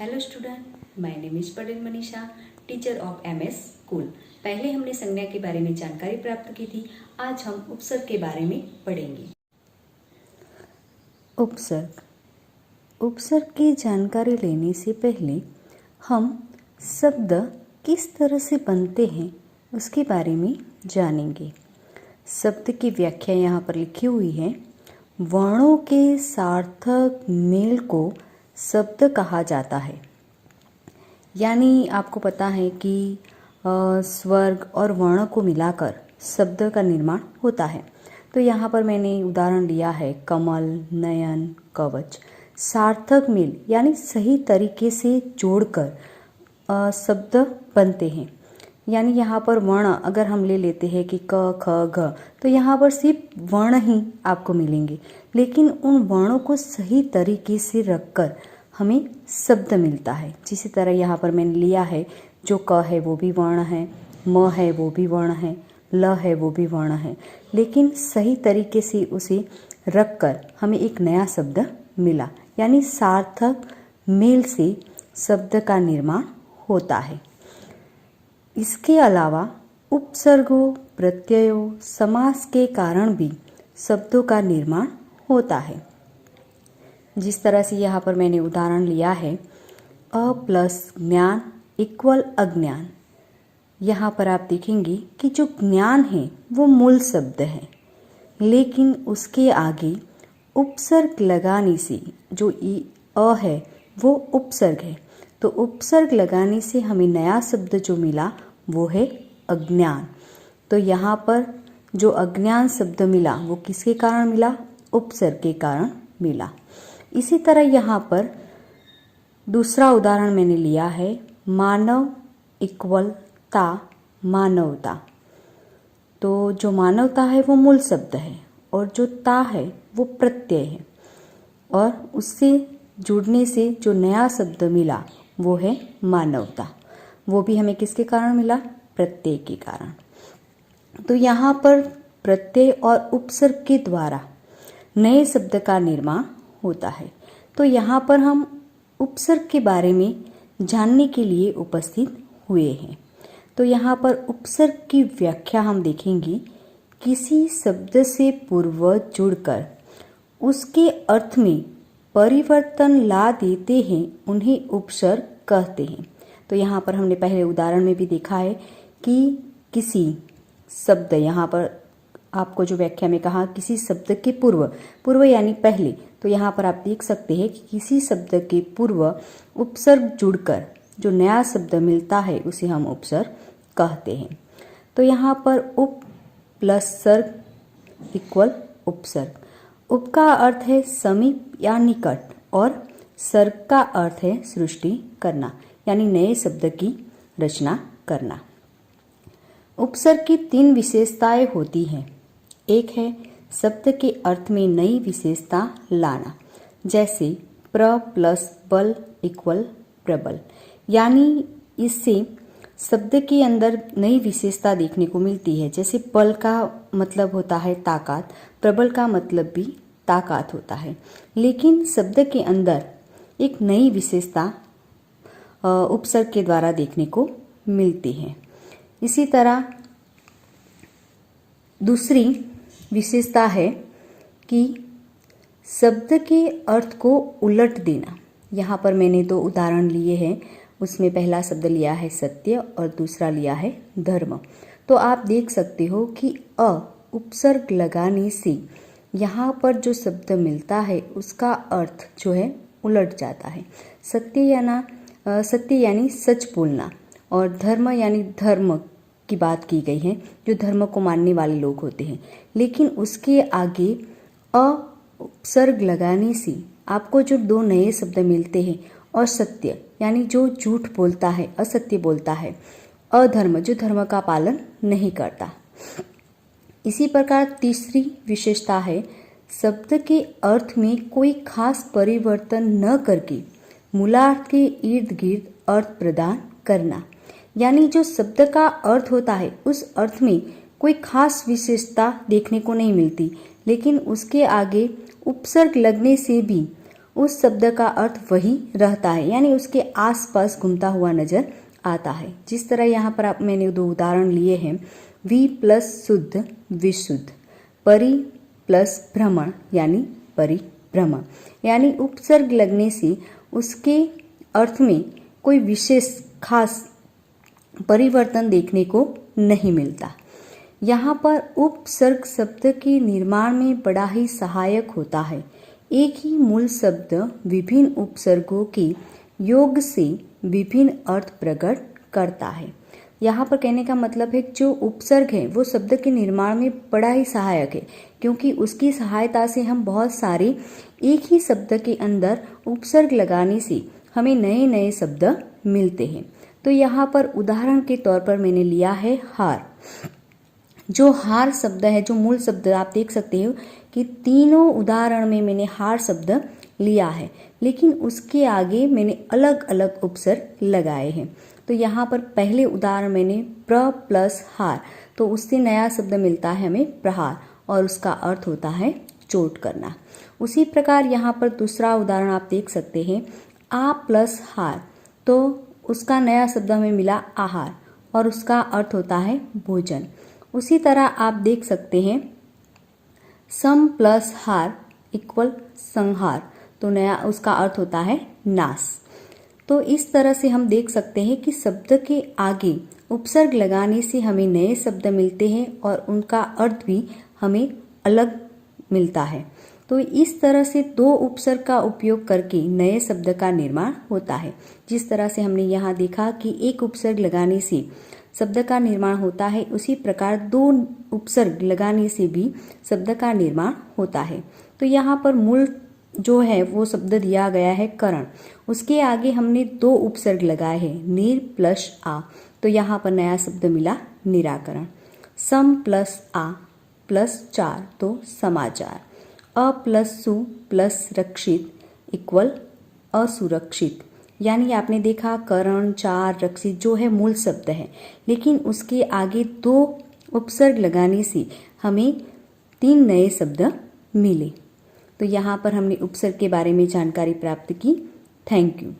Hello student, my name is Patel Manisha, teacher of MS school. पहले हमने संज्ञा के बारे में जानकारी प्राप्त की थी। आज हम उपसर्ग के बारे में पढ़ेंगे। उपसर्ग उपसर्ग की जानकारी लेने से पहले हम शब्द किस तरह से बनते हैं उसके बारे में जानेंगे। शब्द की व्याख्या यहाँ पर लिखी हुई है। वर्णों के सार्थक मेल को शब्द कहा जाता है। यानी आपको पता है कि स्वर्ग और वर्ण को मिलाकर शब्द का निर्माण होता है। तो यहाँ पर मैंने उदाहरण लिया है कमल, नयन, कवच। सार्थक मेल यानी सही तरीके से जोड़कर शब्द बनते हैं। यानी यहाँ पर वर्ण अगर हम ले लेते हैं कि क, ख, घ, तो यहाँ पर सिर्फ वर्ण ही आपको मिलेंगे, लेकिन उन वर्णों को सही तरीके से रखकर हमें शब्द मिलता है। जिसी तरह यहाँ पर मैंने लिया है जो क है वो भी वर्ण है, म है वो भी वर्ण है, ल है वो भी वर्ण है, लेकिन सही तरीके से उसे रखकर हमें एक नया शब्द मिला। यानी सार्थक मेल से शब्द का निर्माण होता है। इसके अलावा उपसर्गों, प्रत्ययों, समास के कारण भी शब्दों का निर्माण होता है। जिस तरह से यहाँ पर मैंने उदाहरण लिया है अ प्लस ज्ञान इक्वल अज्ञान। यहाँ पर आप देखेंगे कि जो ज्ञान है वो मूल शब्द है, लेकिन उसके आगे उपसर्ग लगाने से जो अ है वो उपसर्ग है। तो उपसर्ग लगाने से हमें नया शब्द जो मिला वो है अज्ञान। तो यहाँ पर जो अज्ञान शब्द मिला वो किसके कारण मिला? उपसर्ग के कारण मिला। इसी तरह यहाँ पर दूसरा उदाहरण मैंने लिया है मानव इक्वल ता मानवता। तो जो मानवता है वो मूल शब्द है और जो ता है वो प्रत्यय है, और उससे जुड़ने से जो नया शब्द मिला वो है मानवता। वो भी हमें किसके कारण मिला? प्रत्यय के कारण। तो यहाँ पर प्रत्यय और उपसर्ग के द्वारा नए शब्द का निर्माण होता है। तो यहाँ पर हम उपसर्ग के बारे में जानने के लिए उपस्थित हुए हैं। तो यहाँ पर उपसर्ग की व्याख्या हम देखेंगे। किसी शब्द से पूर्व जुड़कर उसके अर्थ में परिवर्तन ला देते हैं, उन्हें उपसर्ग कहते हैं। तो यहाँ पर हमने पहले उदाहरण में भी देखा है कि किसी शब्द, यहाँ पर आपको जो व्याख्या में कहा किसी शब्द के पूर्व यानी पहले, तो यहाँ पर आप देख सकते हैं कि किसी शब्द के पूर्व उपसर्ग जुड़कर जो नया शब्द मिलता है उसे हम उपसर्ग कहते हैं। तो यहाँ पर उप प्लस सर्ग इक्वल उपसर्ग। उप का अर्थ है समीप या निकट और सर्ग का अर्थ है सृष्टि करना, यानी नए शब्द की रचना करना। उपसर्ग की 3 विशेषताएं होती हैं। एक है शब्द के अर्थ में नई विशेषता लाना, जैसे प्र प्लस बल इक्वल प्रबल। यानी इससे शब्द के अंदर नई विशेषता देखने को मिलती है। जैसे बल का मतलब होता है ताकत, प्रबल का मतलब भी ताकत होता है, लेकिन शब्द के अंदर एक नई विशेषता उपसर्ग के द्वारा देखने को मिलती है। इसी तरह दूसरी विशेषता है कि शब्द के अर्थ को उलट देना। यहाँ पर मैंने 2 उदाहरण लिए हैं। उसमें पहला शब्द लिया है सत्य और दूसरा लिया है धर्म। तो आप देख सकते हो कि अ उपसर्ग लगाने से यहाँ पर जो शब्द मिलता है उसका अर्थ जो है उलट जाता है। सत्य यानी सच बोलना, और धर्म यानी धर्म की बात की गई है, जो धर्म को मानने वाले लोग होते हैं। लेकिन उसके आगे अ उपसर्ग लगाने से आपको जो 2 नए शब्द मिलते हैं, असत्य यानी जो झूठ बोलता है, असत्य बोलता है, अधर्म जो धर्म का पालन नहीं करता। इसी प्रकार तीसरी विशेषता है शब्द के अर्थ में कोई खास परिवर्तन न करके मूलार्थ के इर्द गिर्द अर्थ प्रदान करना। यानी जो शब्द का अर्थ होता है उस अर्थ में कोई खास विशेषता देखने को नहीं मिलती, लेकिन उसके आगे उपसर्ग लगने से भी उस शब्द का अर्थ वही रहता है, यानी उसके आसपास घूमता हुआ नजर आता है। जिस तरह यहाँ पर मैंने 2 उदाहरण लिए हैं, वि प्लस शुद्ध विशुद्ध, परि प्लस भ्रमण यानी परिभ्रमण, यानी उपसर्ग लगने से उसके अर्थ में कोई विशेष खास परिवर्तन देखने को नहीं मिलता। यहाँ पर उपसर्ग शब्द के निर्माण में बड़ा ही सहायक होता है। एक ही मूल शब्द विभिन्न उपसर्गों के योग से विभिन्न अर्थ प्रकट करता है। यहाँ पर कहने का मतलब है जो उपसर्ग है वो शब्द के निर्माण में बड़ा ही सहायक है, क्योंकि उसकी सहायता से हम बहुत सारे एक ही शब्द के अंदर उपसर्ग लगाने से हमें नए नए शब्द मिलते हैं। तो यहाँ पर उदाहरण के तौर पर मैंने लिया है हार। जो हार शब्द है, जो मूल शब्द, आप देख सकते हो कि तीनों उदाहरण में मैंने हार शब्द लिया है, लेकिन उसके आगे मैंने अलग अलग उपसर्ग लगाए हैं। तो यहाँ पर पहले उदाहरण मैंने प्र प्लस हार, तो उससे नया शब्द मिलता है हमें प्रहार, और उसका अर्थ होता है चोट करना। उसी प्रकार यहाँ पर दूसरा उदाहरण आप देख सकते हैं, आ प्लस हार, तो उसका नया शब्द हमें मिला आहार, और उसका अर्थ होता है भोजन। उसी तरह आप देख सकते हैं सम प्लस हार इक्वल संहार, तो नया उसका अर्थ होता है नाश। तो इस तरह से हम देख सकते हैं कि शब्द के आगे उपसर्ग लगाने से हमें नए शब्द मिलते हैं और उनका अर्थ भी हमें अलग मिलता है। तो इस तरह से 2 उपसर्ग का उपयोग करके नए शब्द का निर्माण होता है। जिस तरह से हमने यहाँ देखा कि एक उपसर्ग लगाने से शब्द का निर्माण होता है, उसी प्रकार 2 उपसर्ग लगाने से भी शब्द का निर्माण होता है। तो यहाँ पर मूल जो है वो शब्द दिया गया है करण, उसके आगे हमने 2 उपसर्ग लगाए हैं, निर प्लस आ, तो यहाँ पर नया शब्द मिला निराकरण। सम प्लस आ प्लस 4, तो समाचार। अ प्लस सु प्लस रक्षित इक्वल असुरक्षित, यानी आपने देखा करण, चार, रक्षित जो है मूल शब्द है, लेकिन उसके आगे 2 उपसर्ग लगाने से हमें 3 नए शब्द मिले। तो यहाँ पर हमने उपसर्ग के बारे में जानकारी प्राप्त की। Thank you.